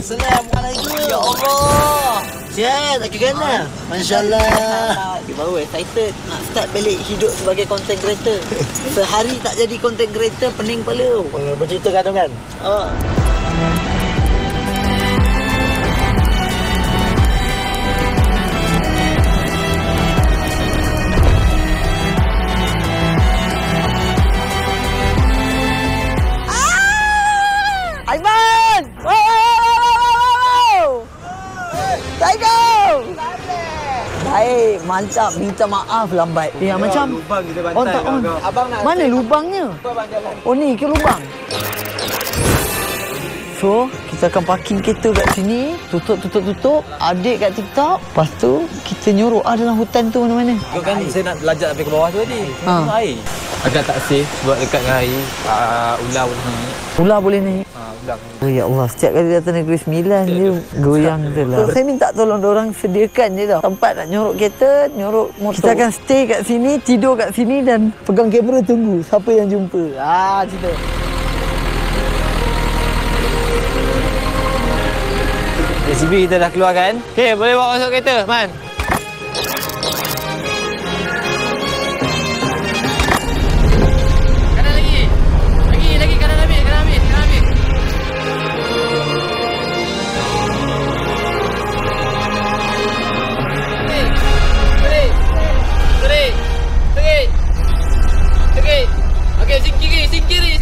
Assalamualaikum. Ya Allah. Sihat, tak kena. Masya-Allah. Baru excited nak start balik hidup sebagai content creator. Sehari tak jadi content creator, pening kepala. Berceritakan tu kan? Aiman! Wow! Assalamualaikum! Baik, mantap. Minta maaf lambat. Macam lubang kita bantai. on tak on. Abang nak Mana lubangnya? abang jalan. Oh ni ke lubang? So, kita akan parking kereta kat sini. Tutup. Adik kat TikTok. Lepas tu, kita nyuruh dalam hutan tu mana-mana. Kau kan saya nak lajak sampai ke bawah tu tadi. Air. Agak tak safe sebab dekat dengan air. Ular boleh naik. Ular boleh naik. Ular. Oh ya Allah, setiap kali datang Negeri Sembilan dia goyang je lah. So, saya minta tolong diorang sediakan je tau tempat nak nyorok kereta, nyorok motor. Kita akan stay kat sini, tidur kat sini dan pegang kamera tunggu siapa yang jumpa. Cerita. JCB kita dah keluar kan? Okey, boleh bawa masuk kereta, Man. Kanan lagi. Lagi kanan ambil. Terik. Okey, sing kiri.